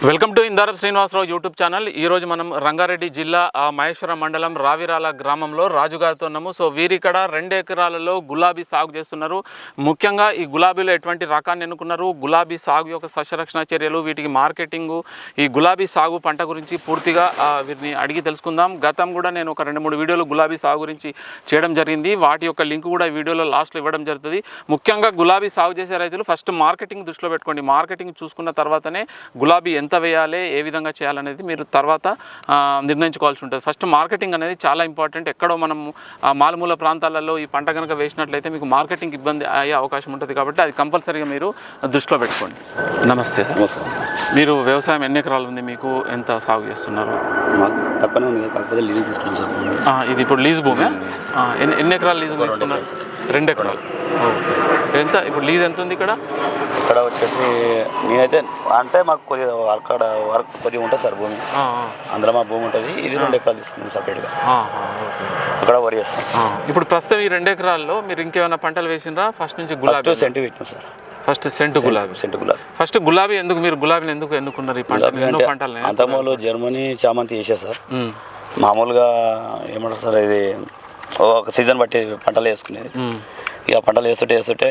Welcome to Indarapu Srinivasarao YouTube channel. ఈరోజు మనం రంగారెడ్డి జిల్లా మహేశ్వరం మండలం రావిరాల గ్రామంలో రాజుగారితో ఉన్నాము. సో వీరిక్కడ 2 ఎకరాలలో గులాబీ సాగు చేస్తున్నారు. ముఖ్యంగా ఈ గులాబీలో ఎటువంటి రకాన్ని ఎన్నుకున్నారు, గులాబీ సాగు యొక్క సస్యరక్షణ చర్యలు, వీటికి మార్కెటింగు, ఈ గులాబీ సాగు పంట గురించి పూర్తిగా వీరిని అడిగి తెలుసుకుందాం. గతం కూడా నేను ఒక 2-3 వీడియోలు గులాబీ సాగు గురించి చేయడం జరిగింది. వాటి యొక్క లింక్ కూడా వీడియోలో లాస్ట్లో ఇవ్వడం జరుగుతుంది. ముఖ్యంగా గులాబీ సాగు చేసే రైతులు ఫస్ట్ మార్కెటింగ్ దృష్టిలో పెట్టుకోండి. మార్కెటింగ్ చూసుకున్న తర్వాతనే గులాబీ ఎంత వేయాలి, ఏ విధంగా చేయాలనేది మీరు తర్వాత నిర్ణయించుకోవాల్సి ఉంటుంది. ఫస్ట్ మార్కెటింగ్ అనేది చాలా ఇంపార్టెంట్. ఎక్కడో మనం మారుమూల ప్రాంతాలలో ఈ పంట కనుక వేసినట్లయితే మీకు మార్కెటింగ్ ఇబ్బంది అయ్యే అవకాశం ఉంటుంది. కాబట్టి అది కంపల్సరీగా మీరు దృష్టిలో పెట్టుకోండి. నమస్తే సార్. నమస్కారం సార్. మీరు వ్యవసాయం ఎన్ని ఎకరాలు ఉంది, మీకు ఎంత సాగు చేస్తున్నారు? మాకు తప్పనే ఉంది, కాకపోతే లీజు తీసుకున్నాం సార్. ఇది ఇప్పుడు లీజ్ భూమి. ఎన్ని ఎకరాలు లీజు తీసుకున్నారు? 2 ఎకరాలు. ఎంత ఇప్పుడు లీజ్ ఎంత ఉంది ఇక్కడ? ఇక్కడ వచ్చేసి నేనైతే అంటే మాకు కొద్దిగా అక్కడ వర్క్ కొద్దిగా ఉంటుంది సార్ భూమి. అందులో మా భూమి ఉంటుంది. ఇది 2 ఎకరాలు తీసుకున్నాం సపరేట్గా. అక్కడ వరి చేస్తాం. ఇప్పుడు ప్రస్తుతం ఈ 2 ఎకరాల్లో మీరు ఇంకేమైనా పంటలు వేసిండ్రా? ఫస్ట్ నుంచి గులాబీ సెంటు పెట్టినాం సార్. ఫస్ట్ సెంటు గులాబీ. ఫస్ట్ గులాబీ ఎందుకు, మీరు గులాబీని ఎందుకు ఎన్నుకున్నారు? ఈ పంట పంటలు అంతమూలు జర్మనీ చామంతి వేసా సార్. మామూలుగా ఏమంటారు సార్, ఇది ఒక సీజన్ బట్టి పంటలు వేసుకునేది. ఇక పంటలు వేస్తుంటే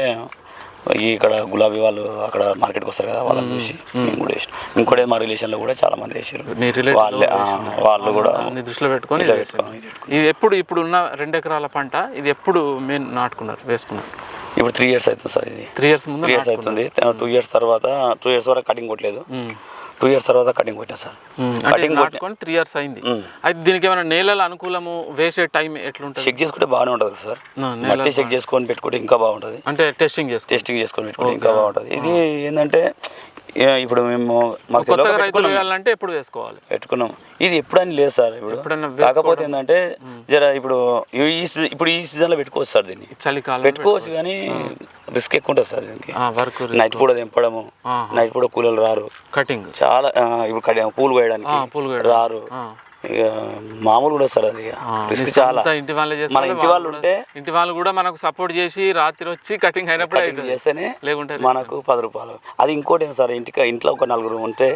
ఇక్కడ గులాబీ వాళ్ళు అక్కడ మార్కెట్కి వస్తారు కదా, వాళ్ళని చూసి మేము కూడా వేసినాం. ఇంకోటి మా రిలేషన్లో కూడా చాలా మంది వేసారు. వాళ్ళు కూడా దృష్టిలో పెట్టుకొని ఇది ఇప్పుడు ఉన్న 2 ఎకరాల పంట ఇది ఎప్పుడు మేము నాటుకున్నారు, వేసుకున్నారు? ఇప్పుడు 3 years అవుతుంది సార్. ఇది 3 years ముందు 3 years అవుతుంది. 2 years తర్వాత 2 years వరకు కటింగ్ కొట్టలేదు. 2 years తర్వాత కటింగ్ కొట్టినా సార్. కటింగ్ నాటుకొని 3 years అయింది. అయితే దీనికి ఏమైనా నేలల అనుకూలము, వేసే టైం ఎట్లుంటుంది? చెక్ చేసుకుంటే బాగానే ఉంటుంది సార్. మట్టి చెక్ చేసుకొని పెట్టుకుంటే ఇంకా బాగుంటుంది. అంటే టెస్టింగ్ చేసుకొని పెట్టుకుంటే ఇంకా బాగుంటుంది. ఇది ఏంటంటే ఇప్పుడు మేము రైతులు వేయాలంటే ఎప్పుడు వేసుకోవాలి పెట్టుకున్నాం. ఇది ఎప్పుడని లేదు సార్. ఇప్పుడు కాకపోతే ఏంటంటే ఇప్పుడు ఈ సీజన్లో పెట్టుకోవచ్చు సార్. దీన్ని చలికాలం పెట్టుకోవచ్చు, కానీ రిస్క్ ఎక్కువ ఉంటుంది సార్ దీనికి. నైట్ పూట తెంపడము, నైట్ పూట కూలీలు రారు. కటింగ్ చాలా ఇప్పుడు పూలు కోయడానికి రారు. ఇక మామూలు కూడా సార్, అది రిస్క్ చాలా. ఇంటి వాళ్ళు మన ఇంటి వాళ్ళు ఉంటే ఇంటి వాళ్ళు కూడా మనకు సపోర్ట్ చేసి రాత్రి వచ్చి కటింగ్ అయినప్పుడు చేస్తేనే లేకుంటే మనకు 10 రూపాయలు. అది ఇంకోటి ఏం సార్, ఇంట్లో ఒక 4 ఉంటే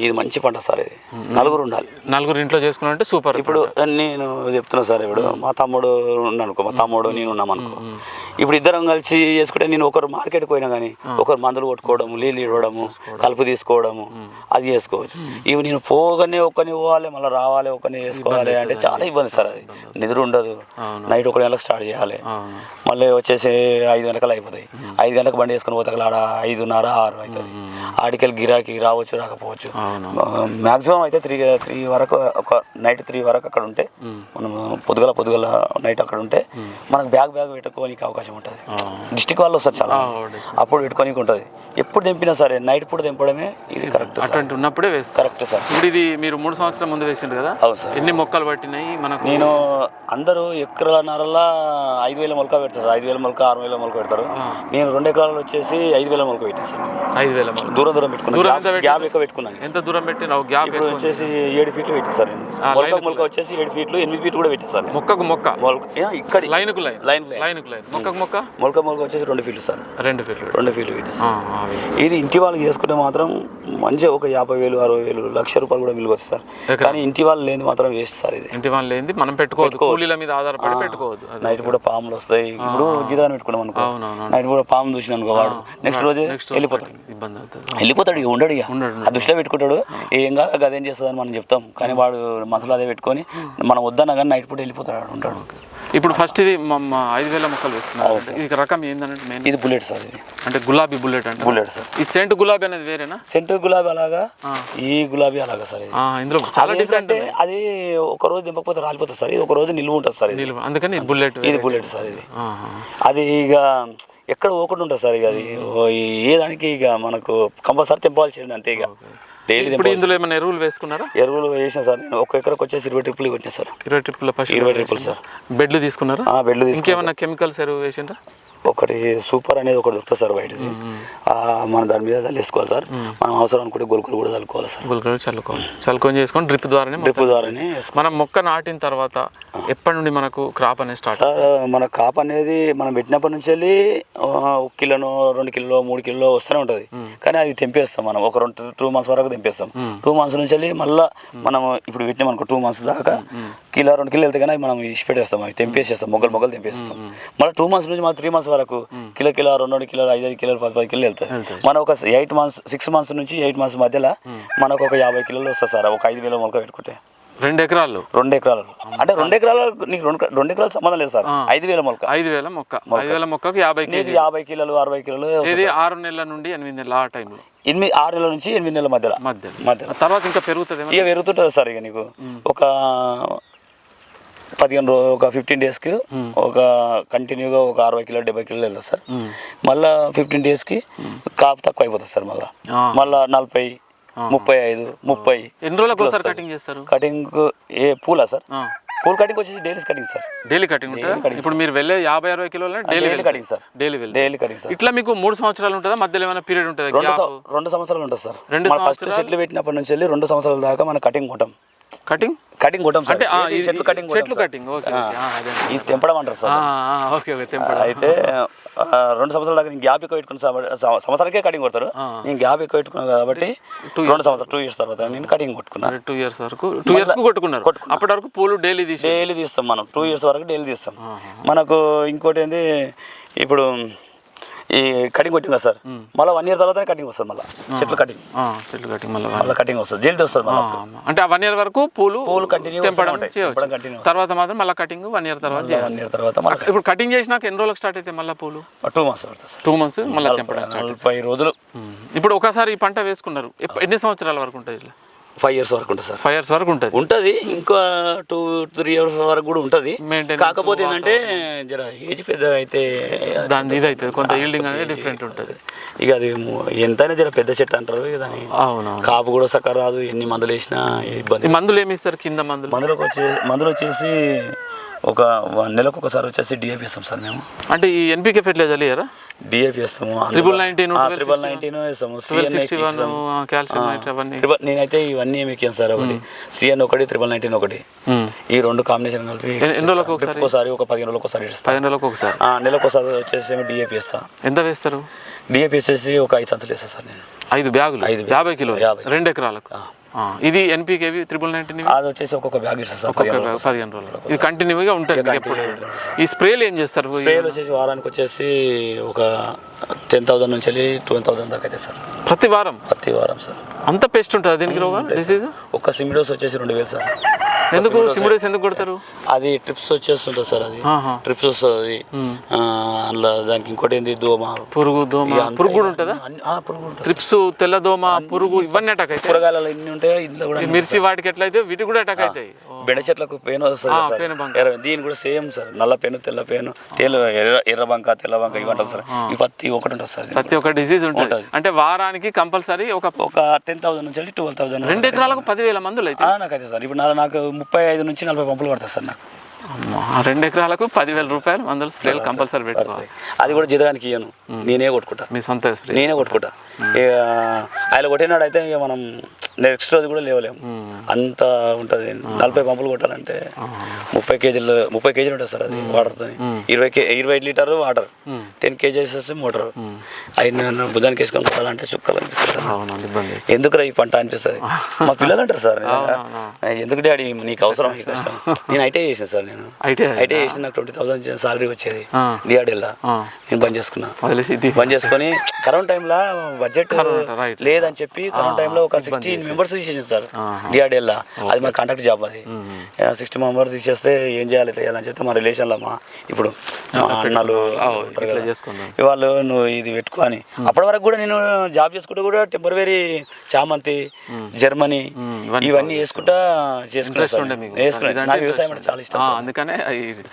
ఇది మంచి పంట సార్. ఇది 4 ఉండాలి. 4 ఇంట్లో చేసుకున్నారంటే సూపర్. ఇప్పుడు నేను చెప్తున్నా సార్, ఇప్పుడు మా తమ్ముడు ఉన్నానుకో, మా తమ్ముడు నేను ఉన్నామనుకో, ఇప్పుడు ఇద్దరం కలిసి చేసుకుంటే నేను ఒకరు మార్కెట్కి పోయినా కానీ ఒకరు మందులు కొట్టుకోవడము, నీళ్ళు ఇవ్వడము, కలుపు తీసుకోవడము, అది చేసుకోవచ్చు. ఇవి నేను పోగానే ఒక్కరిని పోవాలి, మళ్ళీ రావాలి, ఒక్కరిని వేసుకోవాలి అంటే చాలా ఇబ్బంది సార్. అది నిద్ర ఉండదు. నైట్ 1 గంటలకు స్టార్ట్ చేయాలి, మళ్ళీ వచ్చేసి 5 గంటలకు అయిపోతాయి. 5 గంటలకు బండి వేసుకొని పోతే ఆడ 5:30, 6 అవుతుంది. ఆడికెళ్ళి గిరాకీ రావచ్చు రాకపోవచ్చు. మ్యాక్సిమం అయితే 3 వరకు, ఒక నైట్ 3 వరకు అక్కడ ఉంటే, మనం పొద్దుగల నైట్ అక్కడ ఉంటే మనకు బ్యాగ్ పెట్టుకోనికి అవకాశం ఉంటుంది. డిస్టిక్ వాళ్ళు వస్తారు చాలా, అప్పుడు పెట్టుకోనికి ఉంటుంది. ఎప్పుడు తెంపినా సరే నైట్ పూట తెంపడమే ఇది కరెక్ట్. ఉన్నప్పుడే కరెక్ట్ సార్. ఇప్పుడు ఇది మీరు 3 సంవత్సరాల ముందు వేసిండ్రు కదా? అవును సార్. ఎన్ని మొక్కలు పట్టినాయి మనకు? నేను అందరూ ఎకరాలన్నరలా 5,000 మొలక పెడతారు, 5,000 మొలక, 6,000 మొలక పెడతారు. నేను 2 ఎకరాలు వచ్చేసి 5,000 మొలక పెట్టాను సార్. 5,000 దూరం పెట్టుకున్నాను, గ్యాప్ ఎక్కువ పెట్టుకున్నాను. ఎంత దూరం పెట్టిన గ్యాప్? ఇప్పుడు వచ్చేసి 7 ఫీట్లు పెట్టాను సార్. నేను మొలక వచ్చేసి 7 ఫీట్లు, 8 ఫీట్లు కూడా పెట్టాను సార్. మొక్కకు మొక్క ఇక్కడ లైన్ మొక్క వచ్చేసి 2 ఫీట్లు సార్. 2 ఫీట్లు పెట్టాను సార్. ఇది ఇంటి వాళ్ళు చేసుకుంటే మాత్రం మంచిగా ఒక 50,000, 60,000, ₹1,00,000 కూడా మిగిలి వస్తుంది సార్. కానీ ఇంటి వాళ్ళు లేని మాత్రం వేస్ట్ సార్. ఇది ఇంటి వాళ్ళు లేనిది మనం పెట్టుకోవద్దు, కూలీల మీద ఆధారపడి పెట్టుకోవద్దు. నైట్ కూడా పాములు వస్తాయి. ఇప్పుడు జీతాన్ని పెట్టుకున్నాం అనుకో, నైట్ కూడా పాము చూసిన అనుకో, వాడు నెక్స్ట్ రోజే వెళ్ళిపోతాడు. ఇక ఉండడు. ఇక ఆ దృష్టిలో పెట్టుకుంటాడు. ఏం కాదు అదేం చేస్తుందని మనం చెప్తాం, కానీ వాడు మనసులో అదే పెట్టుకొని మనం వద్దన్నా కానీ నైట్ పూట వెళ్ళిపోతాడు, ఉంటాడు. ఇప్పుడు ఫస్ట్ ఇది 5,000 మొక్కలు వేసుకున్నారు. ఇది రకం ఏంటంటే మెయిన్ ఇది బుల్లెట్ సార్. ఇది అంటే గులాబీ బుల్లెట్ అంటే బుల్లెట్ సార్. ఈ సెంట్ గులాబీ అనేది వేరేనా? సెంట్ గులాబీ అలాగా, ఈ గులాబీ అలాగా సార్. ఇందులో చాలా డిఫరెంట్. అది ఒక రోజు దింపకపోతే రాలిపోతుంది సార్. ఇది ఒక రోజు నిల్వ ఉంటుంది సార్. అందుకని బుల్లెట్, ఇది బుల్లెట్ సార్. ఇది అది ఇక ఎక్కడ పోకుండా ఉంటుంది సార్. ఇక అది ఏ దానికి ఇక మనకు కంపల్సరీ తెంపాల్సింది అంతే. ఇక డైలీ. ఇప్పుడు ఇందులో ఏమైనా ఎరువులు వేసుకున్నారా? ఎరువులు వేసిన సార్. నేను 1 ఎకరకు వచ్చేసి 20 ట్రిప్పులు కొట్టినా సార్. 20 ట్రిప్పులు సార్. బెడ్లు తీసుకున్నారా? బెడ్లు తీసుకున్నారా? ఇంకేమన్నా కెమికల్స్ ఎరువు వేసిండ్రా? ఒకటి సూపర్ అనేది ఒకటి దొరుకుతుంది సార్ వైట్ది. మనం దాని మీద వేసుకోవాలి సార్. మనం అవసరం అనుకుంటే గొలుకులు కూడా చల్లుకోవాలి సార్. గొలుకులు చల్లుకొని చేసుకొని డ్రిప్ ద్వారానే మనం మొక్క నాటిన తర్వాత ఎప్పటి నుండి మనకు క్రాప్ అనేది స్టార్ట్? సార్ మన క్రాప్ అనేది మనం పెట్టినప్పటి నుంచి వెళ్ళి 1 కిలోనో 2 కిలో 3 కిలో వస్తూనే ఉంటుంది. కానీ అవి తెంపేస్తాం మనం ఒక 2 మంత్స్ వరకు తెంపేస్తాం. 2 మంత్స్ నుంచి వెళ్ళి మళ్ళీ మనం ఇప్పుడు పెట్టినాం అనుకో 2 మంత్స్ దాకా కిలో 2 కిలో వెళ్తే కానీ మనం ఇచ్చి పెట్టేస్తాం. అవి తెంపేసేస్తాం, మొగ్గలు తెంపేస్తాం. మళ్ళీ 2 మంత్స్ నుంచి మళ్ళీ 3 మంత్స్ వరకు కిలో 2 కిలోలు 5 కిలోలు 10 కిలోలు వెళ్తాయి. మనం ఒక 6 మంత్స్ నుంచి 8 మంత్స్ మధ్యలో మనకు ఒక 50 కిలోలు వస్తుంది సార్. ఒక 5,000 మొలక పెట్టుకుంటే 2 ఎకరాలు అంటే 2 ఎకరాలు నీకు 2 ఎకరాలు సంబంధం లేదు సార్. 5,000 మొలక 5,000 మొక్కకు 50 కిలోలు 60 కిలోలు. ఇది 6 నెలల నుండి 8 నెలల ఆ టైంలో 6 నెలల నుంచి 8 నెలల మధ్యలో తర్వాత ఇంకా పెరుగుతుంది. ఇక పెరుగుతుంటుంది సార్. ఇక నీకు ఒక 15 రోజు ఒక 15 డేస్కి ఒక కంటిన్యూగా ఒక 60 కిలో 70 కిలోలు వెళ్తుంది సార్. మళ్ళీ 15 డేస్కి కాపు తక్కువ అయిపోతుంది సార్. మళ్ళీ 40 35 30. ఎన్ని రోజులకు ఒకసారి కటింగ్ చేస్తారు? కటింగ్ ఏ పూలా సార్? పూల్ కటింగ్ వచ్చేసి daily cutting sir. Daily cutting ఉంటుంది. ఇప్పుడు మీరు వెళ్ళే 50-60 కిలోలు daily cutting sir. Daily cutting sir. ఇట్లా మీకు 3 సంవత్సరాలు ఉంటుందా? మధ్యలో ఏమైనా పీరియడ్ ఉంటుందా? 2 సంవత్సరాలు ఉంటుంది సార్. ఫస్ట్ చెట్లు పెట్టినప్పటి నుంచి వెళ్ళి 2 సంవత్సరాల దాకా మనం కటింగ్ ఉంటాం. కటింగ్ కొట్టాం సార్. చెట్లు కటింగ్ ఇది తెంపడం అంటారు సార్. అయితే 2 సంవత్సరాల దాకా నేను గ్యాప్ ఎక్కువ పెట్టుకున్న సంవత్సరానికే కటింగ్ కొడతారు. నేను గ్యాప్ ఎక్కువ పెట్టుకున్నాను కాబట్టి 2 ఇయర్స్ తర్వాత నేను కటింగ్ కొట్టుకున్నాను. 2 ఇయర్స్ వరకు కొట్టుకున్నారు. అప్పటి వరకు పూలు డైలీ తీస్తాం మనం. 2 ఇయర్స్ వరకు డైలీ తీస్తాం. మనకు ఇంకోటి ఏంది, ఇప్పుడు ఈ కటింగ్ కొట్టింది కదా సార్, మళ్ళీ 1 ఇయర్ తర్వాతనే కటింగ్ వస్తుంది. మళ్ళీ చెట్లు కటింగ్ మళ్ళీ కటింగ్ వస్తుంది, జల్దీ వస్తుంది. మళ్ళీ అంటే 1 ఇయర్ వరకు పూలు కంటిన్యూ తర్వాత మాత్రం మళ్ళీ కటింగ్ 1 ఇయర్ తర్వాత. 1 ఇయర్ తర్వాత ఇప్పుడు కటింగ్ చేసినాక ఎన్ని రోజులకు స్టార్ట్ అయితే మళ్ళీ పూలు? 2 మంత్స్ పడుతుంది సార్. 2 మంత్స్ మళ్ళీ తెంపడం 40 రోజులు. ఇప్పుడు ఒకసారి ఈ పంట వేసుకున్నారు, ఎన్ని సంవత్సరాల వరకు ఉంటుంది? ఇట్లా 5 ఇయర్స్ వరకు ఉంటుంది సార్. 5 ఇయర్స్ వరకు ఉంటుంది. ఇంకా 2-3 ఇయర్స్ వరకు కూడా ఉంటుంది. కాకపోతే ఏంటంటే జర ఏజ్ పెద్దగా అయితే దాని ఇది అవుతుంది, కొంత ఈల్డింగ్ అనేది డిఫరెంట్ ఉంటుంది. ఇక అది ఎంతైనా జర పెద్ద చెట్టు అంటారు. దాని కాపు కూడా సక్క రాదు. ఎన్ని మందులు వేసినా ఇబ్బంది. మందులు ఏమి ఇస్తారు కింద? మందులు వచ్చేసి ఒక నెలకు ఒకసారి వచ్చేసి డిఏపి ఇస్తాం సార్ మేము. అంటే ఈ ఎన్పికే ఫెర్టిలైజర్ ఇయ్యారా? డిఏపి ఇస్తాము, 1919 ఇస్తాము, నేనైతే ఇవన్నీ ఏమి ఎక్కాను సార్. ఒకటి CN 1, 1919 ఒకటి, ఈ 2 కాంబినేషన్ కలిపి ఒకసారి ఒక 15 రోజులకు ఒకసారి ఇస్తాను. నెలకు ఒకసారి వచ్చేసి డిఏపి ఇస్తా. ఎంత వేస్తారు? డిఏపి వచ్చేసి ఒక 5 సంచులు వేస్తాను సార్ నేను. 5 బ్యాగులు 50 కిలో 2 ఎకరాలకు. ఇది NPK 1919 అది వచ్చేసి ఒక్కొక్క బ్యాగ్ ఇస్తారు సార్. 15 రోజులు ఇది కంటిన్యూగా ఉంటుంది. ఈ స్ప్రేలు ఏం చేస్తారు? స్ప్రేలు వచ్చేసి వారానికి వచ్చేసి ఒక 10,000 నుంచి 12,000 దాకా అయితే సార్. ప్రతి వారం సార్. అంత పెస్ట్ ఉంటుంది దీనికి డిసీజ్? ఒక్క సిమిడోస్ వచ్చేసి 2,000 సార్. ఎందుకు సిమిడోస్ ఎందుకు కొడతారు? అది ట్రిప్స్ వచ్చేస్తుంటుంది సార్. అది ట్రిప్స్ వస్తుంది అందులో. దానికి ఇంకోటి ఏంది, పురుగు కూడా ఉంటుందా? ట్రిప్స్, తెల్ల దోమ, పురుగు ఇవన్నీ అటాక్ అవుతాయి. కూరగాయలు ఎన్ని ఉంటాయో ఇంట్లో కూడా. మిర్చి వాటికి ఎట్లయితే వీటికి కూడా అటాక్ అవుతాయి. బెండ చెట్లకు పెయిన్ వస్తుంది. దీని కూడా సేమ్ సార్. నల్ల పెయిన్, తెల్ల పెయిన్, ఎర్ర బంక, తెల్ల బంక ఇవ్వంటారు సార్. ఈ ప్రతి ఒకటి ఉంటుంది సార్. ప్రతి ఒక్క డిసీజ్ ఉంటుంది. అంటే వారానికి కంపల్సరీ ఒక 10,000 నుంచి 12,000. 2 ఎకరాలకు 10,000 మందులు అయితే నాకైతే సార్. ఇప్పుడు నాకు 35 నుంచి 40 పంపులు పడతాయి సార్ నాకు. 2 ఎకరాలకు 10,000 రూపాయలు మందులు స్ప్రేలు కంపల్సరీ పెట్టుకోవాలి. అది కూడా జీతానికి ఇయ్యను, నేనే కొట్టుకుంటా. మీ సొంత స్ప్రే నేనే కొట్టుకుంటా. ఆయన కొట్టినాడు అయితే ఇక మనం నెక్స్ట్ రోజు కూడా లేవలేము, అంత ఉంటుంది. 40 పంపులు కొట్టాలంటే 30 కేజీలు ఉంటుంది సార్. అది వాటర్తో 20 లీటర్ వాటర్, 10 కేజీస్ వచ్చి మోటార్. అవి నేను భుజానికి వేసుకొని కొట్టాలంటే చుక్కలు అనిపిస్తుంది సార్. ఎందుకురా ఈ పంట అనిపిస్తుంది. మా పిల్లలు అంటారు సార్, ఎందుకు డాడీ నీకు అవసరం ఈ కష్టం. నేను ఐటీఐ చేసాను సార్. నేను ఐటీఐ చేసి నాకు 20,000 సాలరీ వచ్చేది డిఆర్డీఎల్లా. నేను బంద్ చేసుకొని కరోనా టైంలో బడ్జెట్ లేదని చెప్పి కరోనా టైంలో ఒక 16 మెంబర్స్ తీసేసాను సార్ డిఆర్డీఎల్లా. అది మా కాంట్రాక్ట్ జాబ్. అది 60 మెంబర్స్ తీసేస్తే ఏం చేయాలి ఎట్లా చేయాలని చెప్తే మా రిలేషన్లో ఇప్పుడు మా అన్నలు వాళ్ళు నువ్వు ఇది పెట్టుకో అని. అప్పటి వరకు కూడా నేను జాబ్ చేసుకుంటూ కూడా టెంపరరీ చామంతి, జర్మనీ ఇవన్నీ వేసుకుంటా చేసుకున్నాను. నాకు వ్యవసాయం అంటే చాలా ఇష్టం. అందుకనే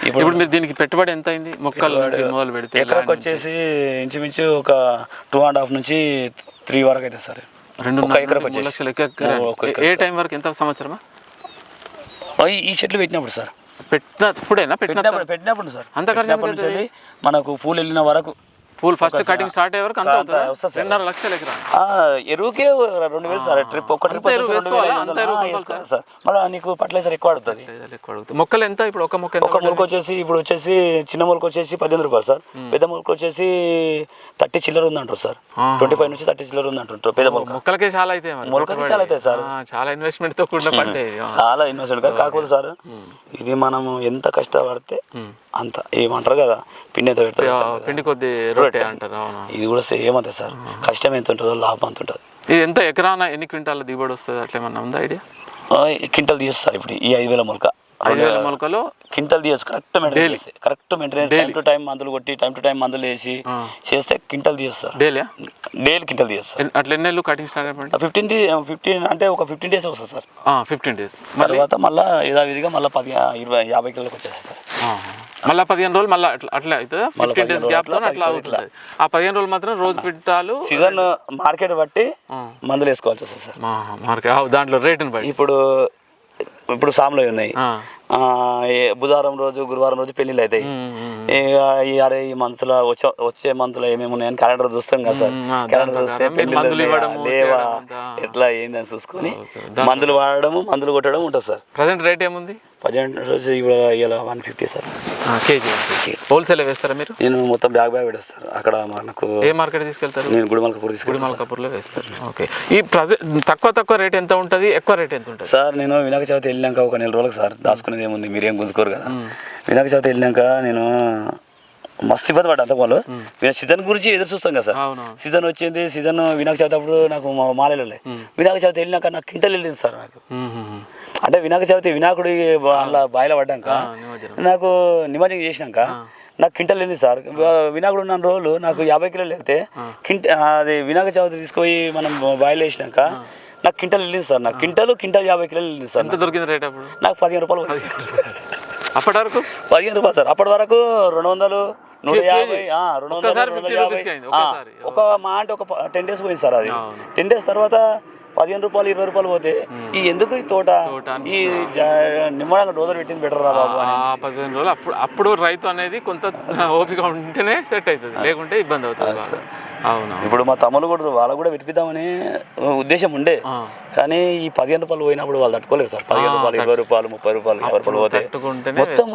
ఇప్పుడు మీరు దీనికి పెట్టుబడి ఎంత అయింది? మొక్కలు మొదలు పెడితే ఎకరకు వచ్చేసి ఇంచుమించు ఒక 2.5 నుంచి 3 వరకు అయితే సార్. 2 ఎకరకు వచ్చేసి ఏ టైం వరకు? ఎంత సంవత్సరమా? ఈ చెట్లు పెట్టినప్పుడు సార్ పెట్టినప్పుడేనా పెట్టినప్పుడు సార్ అంత ఖర్చు పెట్టినప్పటి నుంచి వెళ్ళి మనకు పూలు వెళ్ళిన వరకు పూల్ ఫస్ట్ కటింగ్ స్టార్ట్ అయ్యే వరకు అంత అవుతుందా? వస్తుంది సార్. 2.5 లక్షలు ఎకరా ఎరువుకే 2000 సార్. ట్రిప్ ఒక ట్రిప్ సార్. మళ్ళీ నీకు ఫర్టిలైజర్ ఎక్కువ అడుగుతుంది. మొక్కలు ఎంత ఇప్పుడు? ఒక మొక్క ఒక మొలక వచ్చేసి ఇప్పుడు వచ్చేసి చిన్న మొలక వచ్చేసి 18 రూపాయలు సార్. పెద్ద మొలక వచ్చేసి 30 చిల్లర ఉందంటారు సార్. 25 నుంచి 30 చిల్లర ఉందంటారు పెద్ద మొలక. మొక్కలకే చాలా అయితే మొలకకి చాలా అవుతాయి సార్. చాలా ఇన్వెస్ట్మెంట్ తో కూడిన పంటే. చాలా ఇన్వెస్ట్మెంట్ కాకపోతే సార్ ఇది మనం ఎంత కష్టపడితే అంత ఏమంటారు కదా పిండి ఎంత పెడతారు పిండి కొద్ది రొట్టె అంటారు. ఇది కూడా సేమ్ అంతే సార్. కష్టం ఎంత ఉంటుందో లాభం అంత ఉంటుంది. ఇది ఎంత ఎకరాన ఎన్ని క్వింటాల దిగుబడి వస్తుంది అట్లా ఏమన్నా ఉందా ఐడియా? క్వింటల్ తీయచ్చు సార్. ఇప్పుడు ఈ 5000 మొలక 5000 మొలకలో క్వింటల్ తీయచ్చు. Correct maintenance time to time మందులు కొట్టి టైం టు టైం మందులు వేసి చేస్తే క్వింటల్ తీయచ్చు సార్. డైలీ క్వింటల్ తీయచ్చు సార్. అట్లా ఎన్ని నెలలు కటింగ్ స్టార్ట్ అయిపోయింది? 15 అంటే ఒక 15 డేస్ వస్తుంది సార్. 15 డేస్ తర్వాత మళ్ళీ యథావిధిగా మళ్ళీ 50 కిలోలకు వచ్చేస్తుంది సార్. మళ్ళీ 15 రోజులు మళ్ళీ అట్లా అవుతుంది. 15 డేస్ గ్యాప్ తో అట్లా అవుతుంది. ఆ 15 రోజులు మాత్రం రోజు పెట్టాలు సీజన్ మార్కెట్ బట్టి మందులు వేసుకోవాల్సి వస్తుంది సార్. మార్కెట్ దాంట్లో రేటుని బట్టి. ఇప్పుడు సాములు ఉన్నాయి. బుధవారం రోజు గురువారం రోజు పెళ్ళిళ్ళు అవుతాయి. అరే ఈ మంత్స్లో వచ్చే మంత్లో ఏమేమి ఉన్నాయని క్యాలెండర్ చూస్తాం కదా సార్. క్యాలెండర్ చూస్తే పెళ్ళిళ్ళు లేవా ఎట్లా ఏందని చూసుకొని మందులు వాడడము మందులు కొట్టడం ఉంటుంది సార్. ప్రజెంట్ రేట్ ఏముంది? ప్రజెంట్ రోజు ఇలా 150 సార్ కేజీ. హోల్సేల్ వేస్తారా మీరు? నేను మొత్తం బ్యాగ్ పెడతాను అక్కడ. మనకు ఏ మార్కెట్ తీసుకెళ్తారు? నేను గుడిమల్కపూర్లో వేస్తాను. ఓకే. ఈ తక్కువ రేట్ ఎంత ఉంటుంది, ఎక్కువ రేట్ ఎంత ఉంటుంది సార్? నేను వినాయక చవితి వెళ్ళినాక ఒక 4 రోజులకు సార్ దాచుకునేది ఏముంది, మీరేం గుంజుకోరు కదా. వినాయక చవితి వెళ్ళినాక నేను మస్తు ఇబ్బంది పడ్డా. అంత వాళ్ళు సీజన్ గురించి ఎదురు చూస్తాం కదా సార్. సీజన్ వచ్చింది. సీజన్ వినాయక చవితి అప్పుడు నాకు మాలెళ్ళలే. వినాయక చవితి వెళ్ళినాక నాకు క్వింటల్ వెళ్ళింది సార్. నాకు అంటే వినాయక చవితి వినాయకుడి అలా బాయిలో పడ్డాక నాకు నిమజ్జనం చేసినాక నాకు క్వింటల్ వెళ్ళింది సార్. వినాయకుడు ఉన్న రోజులు నాకు 50 కిలోలు వెళ్తే అది వినాయక చవితి తీసుకొని మనం బాయిలో వేసినాక నాకు క్వింటల్ వెళ్ళింది సార్. నాకు క్వింటల్ 50 కిలోలు వెళ్ళింది సార్. దొరికింది రేట్ అప్పుడు? నాకు 15 రూపాయలు. అప్పటి వరకు 15 రూపాయలు సార్. అప్పటి వరకు 200, 150, 250 ఒక మా అంటే ఒక 10 డేస్ పోయింది సార్. అది 10 డేస్ తర్వాత 15 రూపాయలు 20 రూపాయలు పోతే ఈ ఎందుకు ఈ తోట ఈ నిమ్మడంగా డోజర్ పెట్టింది బెటర్ రా బాబు అని 15 రోజులు. అప్పుడు రైతు అనేది కొంత ఓపిక ఉంటేనే సెట్ అవుతుంది, లేకుంటే ఇబ్బంది అవుతుంది. అవును. ఇప్పుడు మా తమ్ముళ్ళు కూడా వాళ్ళకు కూడా విడిపిద్దామని ఉద్దేశం ఉండే, కానీ ఈ 15 రూపాయలు పోయినప్పుడు వాళ్ళు తట్టుకోలేదు సార్. 15 రూపాయలు 20 రూపాయలు 30 రూపాయలు 50 రూపాయలు పోతే మొత్తం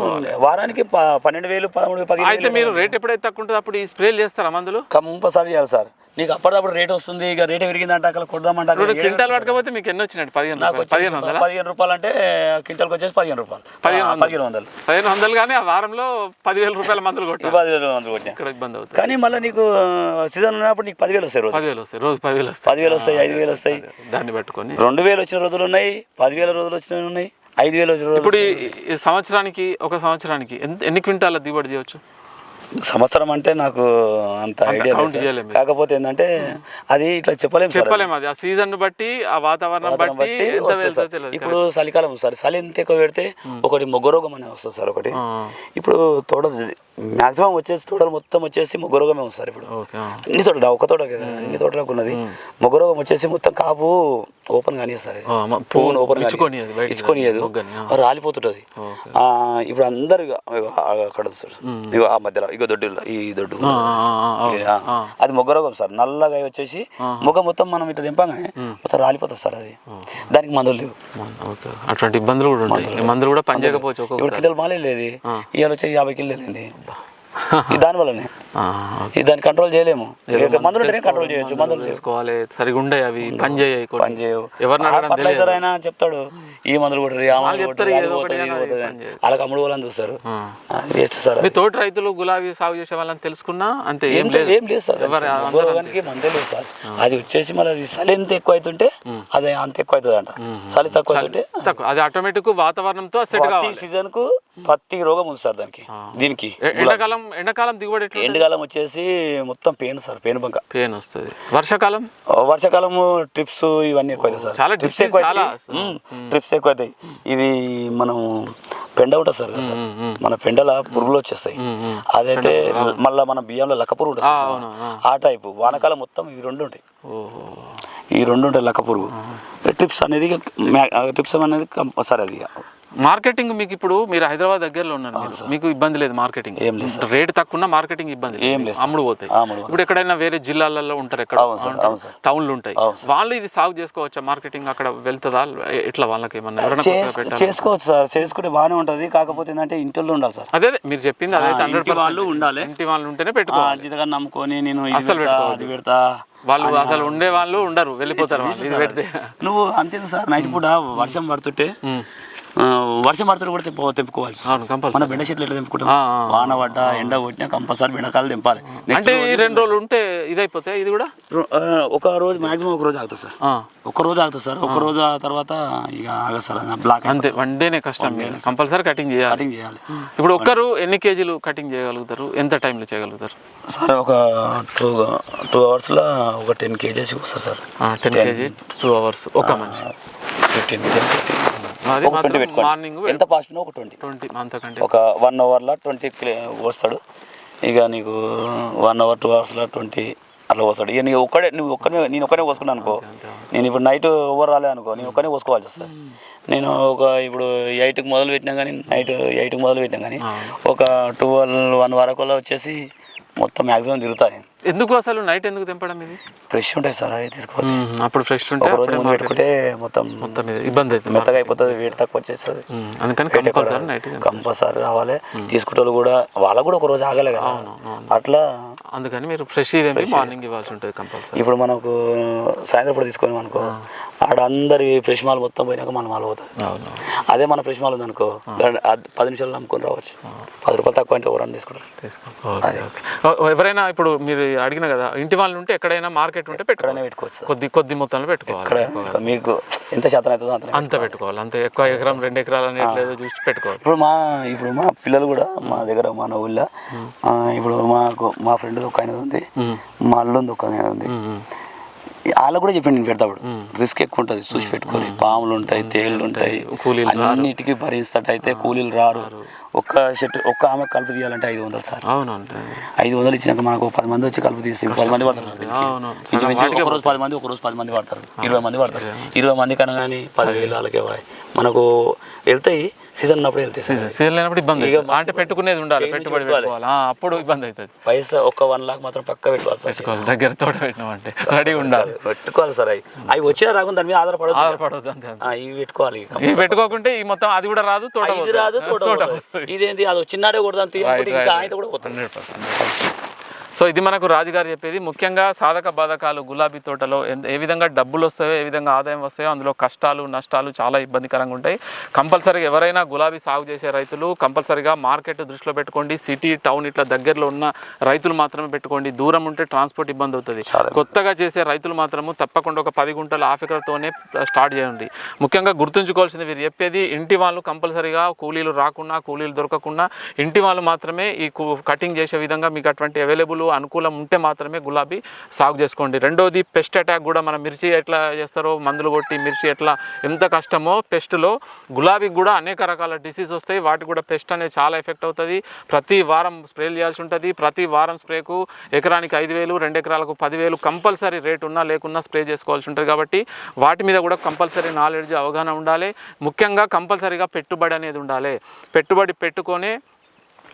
వారానికి 12,000 13,000 15,000. అయితే మీరు రేట్ ఎప్పుడైతే తక్కువ ఉంటుంది అప్పుడు ఈ స్ప్రేలు చేస్తారా మందులు? కంపల్సరీ చేయాలి సార్. నీకు అప్పటికప్పుడు రేట్ వస్తుంది, ఇక రేట్ పెరిగిందంటే అక్కడ కొడదామంటే క్వింటాల్ పట్టుకపోతే మీకు ఎన్ని వచ్చినట్టు? 15 రూపాయలు అంటే క్వింటాల్కి వచ్చేసి 15 రూపాయలు 1500 కానీ ఆ వారంలో 10,000 రూపాయల మందులు కొట్టి 10,000 మందులు కొట్టినా ఇక్కడ ఇబ్బంది అవుతుంది. కానీ మళ్ళీ నీకు సీజన్ ఉన్నప్పుడు నీకు 10,000 వస్తాయి. రోజు 10,000 వస్తాయి. రోజు 10,000 వస్తాయి. 10,000 వస్తాయి, 5,000 వస్తాయి. దాన్ని పట్టుకొని 2,000 వచ్చిన రోజులు ఉన్నాయి, 10,000 రోజులు వచ్చినవి ఉన్నాయి, 5,000 వచ్చిన రోజులు. ఇప్పుడు ఈ సంవత్సరానికి ఎన్ని క్వింటాల దిగుబడి చేయవచ్చు? సంవత్సరం అంటే నాకు అంత ఐడియా లేదు. కాకపోతే ఏంటంటే అది ఇట్లా చెప్పలేము. అది ఆ సీజన్ బట్టి ఆ వాతావరణం బట్టి. ఇప్పుడు చలికాలం సార్, చలి ఎంత ఎక్కువ పెడితే ఒకటి మొగ్గ రోగం అనేది వస్తుంది సార్. ఒకటి ఇప్పుడు తోట మాక్సిమం వచ్చేసి తోటలు మొత్తం వచ్చేసి మొగ్గ రోగమే ఉంది సార్. ఇప్పుడు అన్ని తోటలు ఒక తోట కదా, అన్ని తోటలకు ఉన్నది మొగ్గ రోగం వచ్చేసి మొత్తం కాపు ఓపెన్ కానీ సార్, పువ్వును ఓపెన్ ఇచ్చుకొనియదు, రాలిపోతుంటది. ఇప్పుడు అందరు అక్కడ ఆ మధ్యలో ఇగో దొడ్డు, ఈ దొడ్డు అది మొగ్గ రోగం సార్. నల్లగా వచ్చేసి మొగ్గ మొత్తం మనం ఇట్లా దింపగానే మొత్తం రాలిపోతుంది సార్. అది దానికి మందులు లేవు. అటువంటి ఇబ్బందులు కూడా ఉంటాయి. మందులు కూడా పనిచేయకపోవచ్చు. ఇప్పుడు కింటల్ మాలే లేదు, ఇవాళ వచ్చేసి 50 కిలో వెళ్ళింది. దానివల్లనే దాన్ని కంట్రోల్ చేయలేము. మందులు ఉంటేనే కంట్రోల్ చేయొచ్చు. మందులు తీసుకోవాలి సరిగా ఉండే, అవి పనిచేయవు. ఫర్టిలైజర్ అయినా చెప్తాడు ఈ మందులు కొట్టరు, ఆ మందులు కొట్టరు, వాళ్ళకి అమ్ముడు వాళ్ళని చూస్తారు. Waste sir. మీ తోటి రైతులు గులాబీ సాగు చేసే వాళ్ళని తెలుసుకున్నా అంతే, ఏం లేదు సార్. గులాబానికి మందే లేదు సార్. అది వచ్చేసి మళ్ళీ అది చలి ఎంత ఎక్కువ అవుతుంటే అది అంత ఎక్కువ అవుతుంది అంట. చలి తక్కువ అవుతుంటే అది ఆటోమేటిక్ వాతావరణంతో సెట్ కావాలి. సీజన్ కు పత్తి రోగం ఉంది సార్ దానికి. దీనికి ఎండాకాలం దిగుబడి, ఎండాకాలం వచ్చేసి మొత్తం పెయిన్ సార్, పెయిన్ బంక పెయిన్ వస్తుంది. వర్షాకాలము ట్రిప్స్ ఇవన్నీ ఎక్కువ అవుతాయి సార్. ట్రిప్స్ ఎక్కువ అవుతాయి. ఇది మనం పెండ ఉంటుంది సార్ కదా సార్, మన పెండల పురుగులు వచ్చేస్తాయి. అదైతే మళ్ళీ మన బియ్యంలో లక్క పురుగు ఉంటుంది, ఆ టైపు. వానకాలం మొత్తం ఇవి 2 ఉంటాయి. ఈ 2 ఉంటాయి లక్క పురుగు. ట్రిప్స్ అనేది కంపల్సరీ. అది మార్కెటింగ్ మీకు ఇప్పుడు మీరు హైదరాబాద్ దగ్గరలో ఉన్నారు మీకు ఇబ్బంది లేదు మార్కెటింగ్, రేట్ తక్కువ మార్కెటింగ్ ఇబ్బంది లేదు, అమ్ముడు పోతాయి. ఇప్పుడు ఎక్కడైనా వేరే జిల్లాలలో ఉంటారు, ఎక్కడ టౌన్లు ఉంటాయి, వాళ్ళు ఇది సాగు చేసుకోవచ్చా? మార్కెటింగ్ అక్కడ వెళ్తుందా ఎట్లా? వాళ్ళకి ఏమన్నా చేసుకోవచ్చు సార్, చేసుకుంటే బాగానే ఉంటుంది. కాకపోతే ఏంటంటే ఇంట్లో ఉండాలి సార్. అదే మీరు చెప్పింది అదే, వాళ్ళు ఉండాలి, ఇంటి వాళ్ళు ఉంటేనే పెట్టుకోవాలి. జీతగా నమ్ముకొని నేను అసలు అది పెడతా, వాళ్ళు అసలు ఉండే వాళ్ళు ఉండరు, వెళ్ళిపోతారు. నువ్వు అంతే సార్, నైట్ పూట వర్షం పడుతుంటే కూడా తెంపుకోవాలి. మన బెండ చెట్లు ఎట్లా తెంపుకుంటాం, వాన పడ్డ ఎండ కొట్టినా కంపల్సరీ బెండకాయలు తెంపాలి. అంటే ఈ 2 రోజులు ఉంటే ఇదైపోతాయి. ఇది కూడా ఒక రోజు మాక్సిమం ఒక రోజు ఆగుతుంది సార్, ఒక రోజు ఆగుతుంది సార్. ఒక రోజు తర్వాత ఇక ఆగదు సార్, బ్లాక్ అంతే. వన్ డేనే కష్టం, కంపల్సరీ కటింగ్ చేయాలి. ఇప్పుడు ఒక్కరు ఎన్ని కేజీలు కటింగ్ చేయగలుగుతారు, ఎంత టైంలో చేయగలుగుతారు సార్? ఒక 2 అవర్స్లో ఒక 10 kgs వస్తుంది సార్. 10 kg 2 hours ఒక మనిషి. 15 మార్నింగ్ ఎంత ఫాస్ట్ ఒక 20 అంతకంటే ఒక 1 అవర్లో 20 వస్తాడు. ఇక నీకు 1 అవర్ 2 అవర్స్లో 20 అట్లా వస్తాడు. ఇక నేను ఒక్కనే పోసుకున్నాను అనుకో, నేను ఇప్పుడు నైట్ ఓవర్ రాలే అనుకో, నేను ఒక్కనే పోసుకోవాల్సి వస్తుంది. నేను ఇప్పుడు 8కి మొదలు పెట్టినా కానీ, నైట్ 8కి మొదలు పెట్టినా కానీ ఒక 12-1 వరకు వచ్చేసి మొత్తం మ్యాక్సిమం తిరుగుతా నేను. ఎందుకు అసలు నైట్ ఎందుకు తెంపడం? ఇది ఫ్రెష్ ఉంటాయి సార్, అవి తీసుకోవాలి. అప్పుడు ఫ్రెష్ ఉంటాయి, ఒక రోజు ముందు పెట్టుకుంటే మొత్తం ఇబ్బంది అవుతుంది, మెత్తగా అయిపోతుంది, వెయిట్ తక్కువ వచ్చేస్తుంది. అందుకని కంపల్సరీ రావాలి. తీసుకుంటే కూడా వాళ్ళకు కూడా ఒక రోజు ఆగలే కదా అట్లా, అందుకని మీరు ఫ్రెష్ మార్నింగ్ ఇవ్వాల్సి ఉంటుంది కంపల్సరీ. ఇప్పుడు మనకు సాయంత్రం పూట తీసుకొని అనుకో, ఆడ అందరి ఫ్రెష్ మాల్ మొత్తం పోయినాక మన మాల్ పోతుంది. అదే మన ఫ్రెష్ మాల్ ఉంది అనుకో, 10 నిమిషాలు అమ్ముకొని రావచ్చు. 10 రూపాయలు తక్కువ అంటే ఎవరన్నా తీసుకుంటారు. ఎవరైనా ఇప్పుడు మీరు అడిగిన కదా, ఇంటి వాళ్ళు ఉంటే ఎక్కడైనా మార్కెట్ ఉంటే పెట్టుకోవచ్చు, కొద్ది మొత్తంలో పెట్టుకోవాలి. మీకు ఎంత శాతం అవుతుందో అంత పెట్టుకోవాలి, అంత ఎక్కువ ఎకరం 2 ఎకరాలు అనేది లేదో చూసి పెట్టుకోవాలి. ఇప్పుడు మా పిల్లలు కూడా మా దగ్గర మన ఊళ్ళో ఇప్పుడు మా ఫ్రెండ్ ఒక ఆయన ఉంది, మా అల్లుంది ఒక ఆయన ఉంది. వాళ్ళకు కూడా చెప్పండి, నేను పెడతాడు. రిస్క్ ఎక్కువ ఉంటుంది, చూసి పెట్టుకోవాలి. పాములు ఉంటాయి, తేళ్ళు ఉంటాయి, అన్నిటికీ భరిస్తట్టయితే కూలీలు రారు. ఒక్క ఆమె కలుపు తీయాలంటే 500 సార్. 500 ఇచ్చినాక మనకు 10 మంది వచ్చి కలుపు తీసి 10 మంది పడతారు. ఒక రోజు 10 మంది, ఒక రోజు 10 మంది పడతారు, 20 మంది పడతారు. 20 మంది కన్నా కానీ 10,000 వాళ్ళకే మనకు వెళ్తాయి. సీజన్ ఉన్నప్పుడు వెళ్తాయి సార్, సీజన్ లేనప్పుడు ఇబ్బంది. అంటే పెట్టుకునేది ఉండాలి, పెట్టుబడి పెట్టుకోవాలి, అప్పుడు ఇబ్బంది అవుతుంది. పైసా ఒక 1 lakh మాత్రం పక్క పెట్టుకోవాలి సార్. దగ్గర తోట పెట్టినామంటే రెడీ ఉండాలి, పెట్టుకోవాలి సార్. అవి వచ్చినా రాకుండా దాని మీద ఆధారపడదు. ఇవి పెట్టుకోవాలి, ఇవి పెట్టుకోకుంటే ఈ మొత్తం అది కూడా రాదు, తోట రాదు, తోట ఇదేంటి అది వచ్చినాడే కొడదాం, ఇంకా ఆయన కూడా పోతుంది. సో ఇది మనకు రాజుగారు చెప్పేది. ముఖ్యంగా సాధక బాధకాలు గులాబీ తోటలో ఏ విధంగా డబ్బులు వస్తాయో, ఏ విధంగా ఆదాయం వస్తాయో, అందులో కష్టాలు నష్టాలు చాలా ఇబ్బందికరంగా ఉంటాయి. కంపల్సరీగా ఎవరైనా గులాబీ సాగు చేసే రైతులు కంపల్సరీగా మార్కెట్ దృష్టిలో పెట్టుకోండి. సిటీ టౌన్ ఇట్లా దగ్గరలో ఉన్న రైతులు మాత్రమే పెట్టుకోండి. దూరం ఉంటే ట్రాన్స్పోర్ట్ ఇబ్బంది అవుతుంది. కొత్తగా చేసే రైతులు మాత్రము తప్పకుండా ఒక 10 గుంటలు 1/2 ఎకరాతోనే స్టార్ట్ చేయండి. ముఖ్యంగా గుర్తుంచుకోవాల్సింది, వీరు చెప్పేది ఇంటి వాళ్ళు కంపల్సరీగా కూలీలు రాకుండా, కూలీలు దొరకకుండా ఇంటి వాళ్ళు మాత్రమే ఈ కటింగ్ చేసే విధంగా మీకు అటువంటి అవైలబుల్ అనుకూలం ఉంటే మాత్రమే గులాబీ సాగు చేసుకోండి. రెండోది పెస్ట్ అటాక్ కూడా, మనం మిర్చి ఎట్లా చేస్తారో మందులు కొట్టి మిర్చి ఎట్లా ఎంత కష్టమో పెస్ట్లో గులాబీకి కూడా అనేక రకాల డిసీజ్ వస్తాయి. వాటికి కూడా పెస్ట్ అనేది చాలా ఎఫెక్ట్ అవుతుంది. ప్రతి వారం స్ప్రేలు చేయాల్సి ఉంటుంది. ప్రతి వారం స్ప్రేకు ఎకరానికి 5,000, 2 ఎకరాలకు 10,000 కంపల్సరీ రేట్ ఉన్నా లేకున్నా స్ప్రే చేసుకోవాల్సి ఉంటుంది. కాబట్టి వాటి మీద కూడా కంపల్సరీ నాలెడ్జ్, అవగాహన ఉండాలి. ముఖ్యంగా కంపల్సరీగా పెట్టుబడి అనేది ఉండాలి. పెట్టుబడి పెట్టుకొని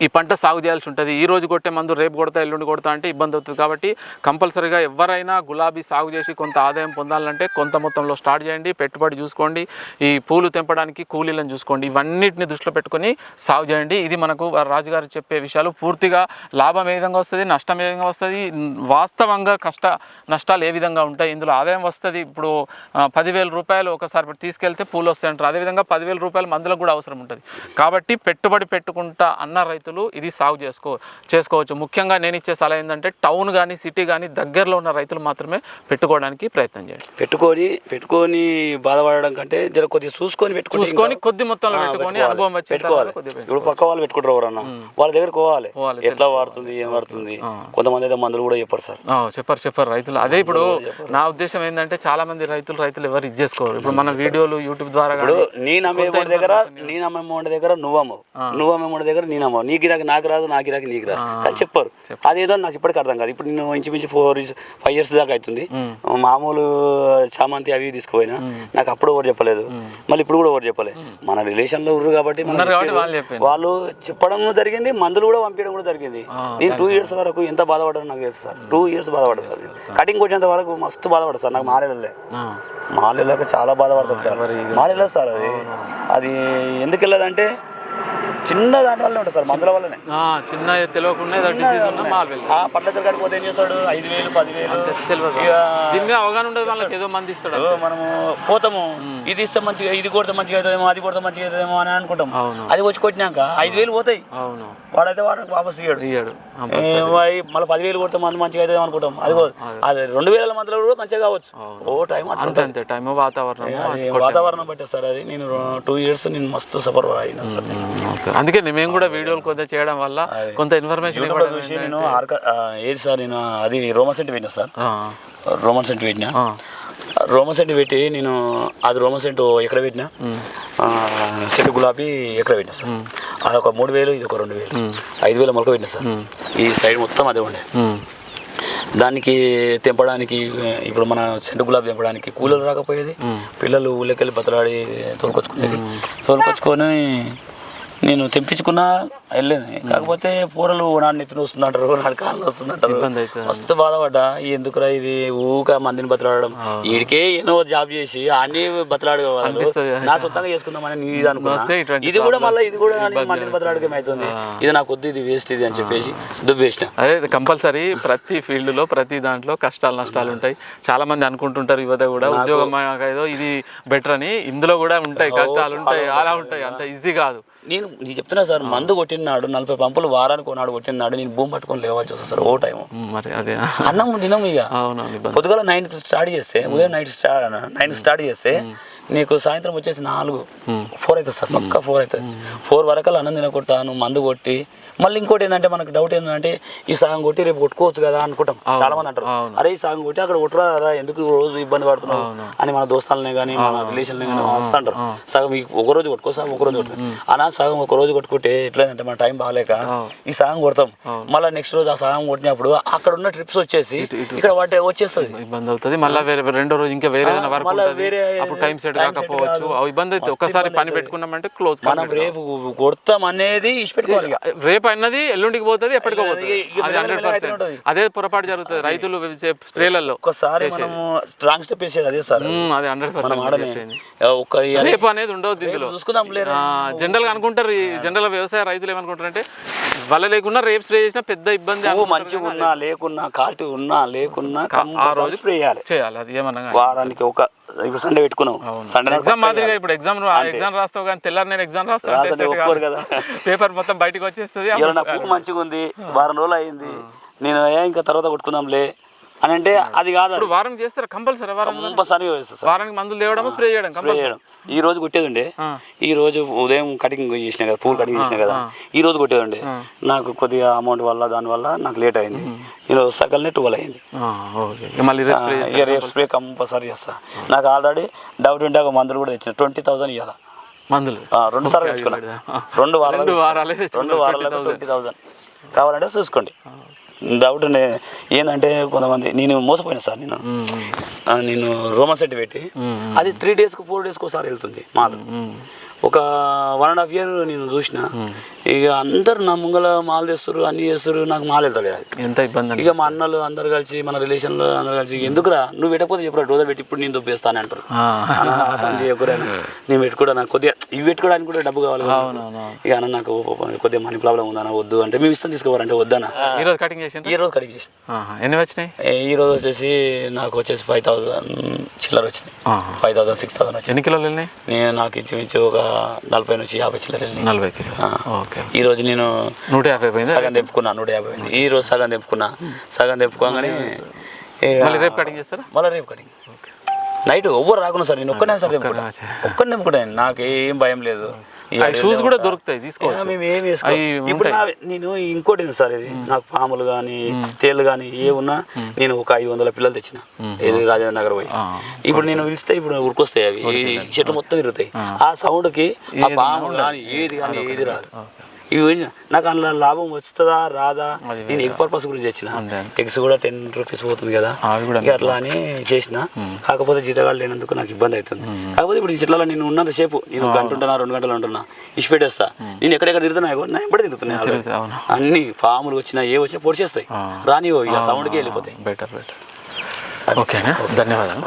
ఈ పంట సాగు చేయాల్సి ఉంటుంది. ఈ రోజు కొట్టే మందు రేపు కొడతా, ఎల్లుండి కొడతా అంటే ఇబ్బంది అవుతుంది. కాబట్టి కంపల్సరీగా ఎవరైనా గులాబీ సాగు చేసి కొంత ఆదాయం పొందాలంటే కొంత మొత్తంలో స్టార్ట్ చేయండి. పెట్టుబడి చూసుకోండి, ఈ పూలు తెంపడానికి కూలీలను చూసుకోండి. ఇవన్నిటిని దృష్టిలో పెట్టుకొని సాగు చేయండి. ఇది మనకు రాజుగారు చెప్పే విషయాలు. పూర్తిగా లాభం ఏ విధంగా వస్తుంది, నష్టం ఏ విధంగా వస్తుంది, వాస్తవంగా నష్టాలు ఏ విధంగా ఉంటాయి, ఇందులో ఆదాయం వస్తుంది. ఇప్పుడు 10,000 రూపాయలు ఒకసారి తీసుకెళ్తే పూలు వస్తాయంటారు. అదేవిధంగా 10,000 రూపాయలు మందులకు కూడా అవసరం ఉంటుంది. కాబట్టి పెట్టుబడి పెట్టుకుంటా అన్న రైతులు ఇది సాగు చేసుకోవచ్చు. ముఖ్యంగా నేను ఇచ్చే సలహా ఏంటంటే టౌన్ కానీ సిటీ కానీ దగ్గరలో ఉన్న రైతులు మాత్రమే పెట్టుకోవడానికి ప్రయత్నం చేయండి. పెట్టుకొని బాధపడడం కంటే జర కొద్దిగా చూసుకొని కొద్ది మొత్తంలో పెట్టుకొని అనుభవం వచ్చి పెట్టుకోవాలి. ఇప్పుడు పక్క వాళ్ళు పెట్టుకుంటారు, ఎవరన్నా వాళ్ళ దగ్గర పోవాలి, ఎట్లా వాడుతుంది, ఏం వాడుతుంది. కొంతమంది అయితే మందులు కూడా చెప్పారు సార్, చెప్పారు రైతులు. అదే ఇప్పుడు నా ఉద్దేశం ఏంటంటే చాలా మంది రైతులు ఎవరు ఇది చేసుకోరు. ఇప్పుడు మన వీడియోలు యూట్యూబ్ ద్వారా నీ నమ్మే దగ్గర నువ్వు అమ్మే దగ్గర నేను నీ గిరాకి నాకు రాదు, నా గిరాకి నీకు రాదు అని చెప్పారు. అదేదో నాకు ఇప్పటికీ అర్థం కాదు. ఇప్పుడు నేను ఇంచుమించు 5 years దాకా అవుతుంది. మామూలు చామంతి అవి తీసుకుపోయినా నాకు అప్పుడు ఎవరు చెప్పలేదు, మళ్ళీ ఇప్పుడు కూడా ఎవరు చెప్పలేదు. మన రిలేషన్లో ఉన్నారు కాబట్టి వాళ్ళు చెప్పడం జరిగింది, మందులు కూడా పంపించడం కూడా జరిగింది. నేను 2 years వరకు ఎంత బాధపడ్డాను నాకు తెలుసు సార్. 2 years బాధపడ్డా సార్. కటింగ్ వచ్చేంత వరకు మస్తు బాధపడ్డా సార్. నాకు మాలేళ్ళక చాలా బాధపడతాడు సార్. మాలేళ్ళదు సార్. అది ఎందుకు వెళ్ళదంటే చిన్న దాని వల్ల ఉంటుంది సార్, మందుల వల్లనే. చిన్న తెలియకుండా పట్ల కాడికి పోతే ఏం చేస్తాడు, 5,000 10,000 అవగాహన ఉండదు వాళ్ళకి, ఏదో మంది ఇస్తాడు. మనము పోతాము, ఇది ఇస్తే మంచిగా, ఇది కొడితే మంచిగా అవుతుందేమో, అది కొడితే మంచిగా అవుతుందేమో అని అనుకుంటాం. అది వచ్చి కొట్టినాక 5,000 పోతాయి. వాడైతే వాడికి వాపస్ ఇయ్యాడు. మళ్ళీ 10,000 కొడితే మందు మంచిగా అవుతుంది అనుకుంటాం. అది 2,000 మందులో కూడా మంచిగా కావచ్చు. వాతావరణం బట్టే సార్. అది నేను 2 years నేను మస్తు సఫర్ అయినా సార్. అందుకే మేము కూడా వీడియోలు కొంత చేయడం వల్ల కొంత ఇన్ఫర్మేషన్ చూసి నేను ఏది సార్, నేను అది రోమన్ సెంట్ పెట్టినా సార్. రోమన్ సెంట్ పెట్టినా. రోమన్ సెంట్ పెట్టి నేను అది రోమన్ సెంట్ ఎక్కడ పెట్టినా, సెంట్ గులాబీ ఎక్కడ పెట్టినా సార్. అదొక 3,000, ఇది ఒక 2,000, 5,000 మొలక పెట్టినా సార్. ఈ సైడ్ మొత్తం అదే ఉండే. దానికి తెంపడానికి ఇప్పుడు మన సెంటు గులాబీ తెంపడానికి కూలీలు రాకపోయేది. పిల్లలు ఊళ్ళకెళ్ళి బతలాడి తోలుకొచ్చుకొని నేను తెంపించుకున్నా వెళ్ళేది. కాకపోతే పూరలు నాడు నెత్తిన వస్తుందంటారు, నాడు కాళ్ళు వస్తుందంటారు. మస్తు బాధపడ్డా. ఎందుకురా ఇది ఊక మందిని బతలాడడం, వీడికే ఎన్నో జాబ్ చేసి అన్ని బతలాడుకోవాలి, నా సొంతంగా చేసుకుందామని ఇది అనుకున్నా. ఇది కూడా మళ్ళీ ఇది కూడా మందిని బతలాడకం అవుతుంది. ఇది నాకు వద్దు, ఇది వేస్ట్ ఇది అని చెప్పేసి దుబ్బేసిన. అదే కంపల్సరీ ప్రతి ఫీల్డ్ లో ప్రతి దాంట్లో కష్టాలు నష్టాలు ఉంటాయి. చాలా మంది అనుకుంటుంటారు యువత కూడా ఉద్యోగం ఏదో ఇది బెటర్ అని. ఇందులో కూడా ఉంటాయి కష్టాలు ఉంటాయి, అలా ఉంటాయి, అంత ఈజీ కాదు. నేను చెప్తున్నా సార్, మందు కొట్టినాడు 40 పంపులు వారానికి కొన్నాడు కొట్టినాడు, నేను భూమి పట్టుకొని లేవచ్చు వస్తా సార్. ఓ టైం అన్నం తినం. ఇక పొద్దుగాల 9 స్టార్ట్ చేస్తే, ఉదయం 9 స్టార్ట్ చేస్తే నీకు సాయంత్రం వచ్చేసి 4, 4 అవుతుంది సార్. పక్క 4 అవుతుంది. 4 వరకు అన్నం తినకొట్టాను, మందు కొట్టి. మళ్ళీ ఇంకోటి ఏంటంటే మనకు డౌట్ ఏంటంటే ఈ సగం కొట్టి రేపు కొట్టుకోవచ్చు కదా అనుకుంటాం. చాలా మంది అంటారు, అరే ఈ సగం కొట్టి అక్కడ కొట్టురా, ఎందుకు రోజు ఇబ్బంది పడుతున్నావు అని మన దోస్తాలనే కానీ మన రిలేషన్లే కానీ వస్తుంటారు. సగం ఒకరోజు కొట్టుకో, సగం ఒకరోజు కొట్టుకో అనా. సగం ఒక రోజు కొట్టుకుంటే ఎట్లయిందంటే మన టైం బాగాలేక ఈ సగం కొడతాం. మళ్ళీ నెక్స్ట్ రోజు ఆ సగం కొట్టినప్పుడు అక్కడ ఉన్న ట్రిప్స్ వచ్చేసి ఇక్కడ వాటి వచ్చేస్తుంది, ఇబ్బంది అవుతుంది. మళ్ళీ రెండో రోజు ఇంకా వేరే కాకపోవచ్చు, ఇబ్బంది అయితే ఒకసారి పని పెట్టుకున్నామంటే క్లోజ్. మనం రేపు కొడతాం అనేది ఇష్టపెట్టుకోవాలి. రేపు అన్నది ఎల్లుండికి పోతుంది, ఎప్పటికో పోతుంది. 100% అదే పొరపాటు జరుగుతుంది రైతులు స్ప్రేలలో. ఒకసారి మనము స్ట్రాంగ్ స్టెప్ వేసేది అదే సార్. అదే 100% రేపు అనేది ఉండదు ఇందులో. చూసుకుందాం. జనరల్ గా అనుకుంటారు, జనరల్ వ్యవసాయ రైతులు ఏమనుకుంటారు అంటే వల్ల లేకున్నా రేపు స్ప్రే చేసినా పెద్ద ఇబ్బంది. మంచిగా ఉన్నా లేకున్నా, క్వాలిటీ ఉన్నా లేకున్నా ఆ రోజు స్ప్రే చేయాలి. అది ఏమన్నా వారానికి ఒక, ఇప్పుడు సండే పెట్టుకున్నాం, సండే ఎగ్జామ్ మాదిరిగా. ఇప్పుడు ఎగ్జామ్ రాస్తావు కానీ తెల్లారి నేను ఎగ్జామ్ రాస్తాను కదా, పేపర్ మొత్తం బయటకు వచ్చేస్తుంది. మంచిగా ఉంది, వారం రోజులు అయింది, నేను ఇంకా తర్వాత కొట్టుకుందాంలే అని అంటే అది కాదు. వారం చేస్తారు కంపల్సరీ, వారానికి మందులు తేవడం, స్ప్రే చేయడం. ఈ రోజు కొట్టేది ఉండే, ఈ రోజు ఉదయం కటింగ్ చేసిన కదా, పూలు కటింగ్ చేసిన కదా, ఈ రోజు కొట్టేది ఉండే. నాకు కొద్దిగా అమౌంట్ వల్ల దానివల్ల నాకు లేట్ అయింది. ఈరోజు సగల్నే 12 అయింది. ఇక రేపు స్ప్రే కంపల్సరీ చేస్తా. నాకు ఆల్రెడీ డౌట్ ఉంటే ఒక మందులు కూడా తెచ్చిన 20,000 ఇవ్వాలి. మందులు 2 సార్లు తెచ్చుకున్నా. 2 వారాలకు 20,000 కావాలంటే చూసుకోండి. డౌట్ ఏంటంటే కొంతమంది, నేను మోసపోయినా సార్. నేను రోమన్ సెట్ పెట్టి అది 3 days 4 days ఒకసారి వెళ్తుంది మాల్. ఒక 1.5 year నేను చూసిన. ఇక అందరు నా ముంగల మాల్ తెస్తారు, అన్ని చేస్తారు, నాకు మాల్ వెళ్తాడు. ఎంత ఇబ్బంది. ఇక మా అన్నలు అందరు కలిసి, మన రిలేషన్లో అందరు కలిసి, ఎందుకురా నువ్వు పెట్టకపోతే చెప్పురా, రోజా పెట్టి ఇప్పుడు నేను దొబ్బేస్తాను అంటారు. పని చేయకురా, నేను పెట్టుకోవడా, నాకు కొద్దిగా ఇవి పెట్టుకోవడానికి కూడా డబ్బు కావాలి. ఇక అన్న నాకు కొద్దిగా మనీ ప్రాబ్లం ఉందన్న, వద్దు అంటే మేము ఇస్తాం తీసుకోవాలంటే వద్దన్న. ఈ రోజు కటింగ్ చేసి ఎన్ని వచ్చినాయి? ఈ రోజు వచ్చేసి నాకు వచ్చేసి 5,000 చిల్లర వచ్చినాయి. 5,000 6,000 వచ్చినాయి. ఎన్ని కిలోలు వెళ్ళినాయి? నాకు ఇంచుమించు ఒక 40 నుంచి 50 చిల్లర వెళ్ళినాయి. 40 కిలో. ఈ రోజు నేను 150 సగం తెప్పుకున్నా. 150 అయింది. ఈ రోజు సగం తెప్పుకున్నా. సగం తెప్పుకోగానే రేపు కటింగ్ చేస్తారా? మళ్ళీ రేపు కటింగ్ నైట్ ఎవ్వరు రాకున్నా సార్. నేను ఒక్కనే సార్ తెప్పుకుంటా, ఒక్కనే తెప్పుకుంటాను. నాకేం భయం లేదు. షూస్ కూడా దొరుకుతాయి, తీసుకోవచ్చు. మేము ఏమి వేసుకోవాలి. ఇప్పుడు నేను ఇంకోటి సార్, ఇది నాకు పాములు కానీ తేళ్ళు కానీ ఏ ఉన్నా నేను ఒక 500 పిల్లలు తెచ్చిన, ఏది రాజేంద్ర నగర్ పోయి. ఇప్పుడు నేను పిలిస్తే ఇప్పుడు ఉరికొస్తాయి, అవి చెట్లు మొత్తం తిరుగుతాయి. ఆ సౌండ్కి ఆ పాము కానీ ఏది రాదు. ఇవి నాకు అందులో లాభం వస్తుందా రాదా, నేను ఎగ్ పర్పస్ గురించి తెచ్చిన. ఎగ్స్ కూడా 10 రూపీస్ పోతుంది కదా, ఇక అట్లా అని చేసిన. కాకపోతే జీతగాళ్ళు లేనందుకు నాకు ఇబ్బంది అవుతుంది. కాకపోతే ఇప్పుడు ఈ చెట్లలో నేను ఉన్నంత సేపు నేను గంట ఉంటున్నా 2 గంటలు ఉంటున్నా, ఇచ్చిపెట్టేస్తా. నేను ఎక్కడెక్కడ తిరుగుతున్నా నా ఎంబడి తిరుగుతున్నాయి. అన్ని పాములు వచ్చినా ఏ వచ్చినా పొడిచేస్తాయి, రానివో ఇక సౌండ్కి వెళ్ళిపోతాయి. బెటర్ ఓకేనా, ధన్యవాదాలు.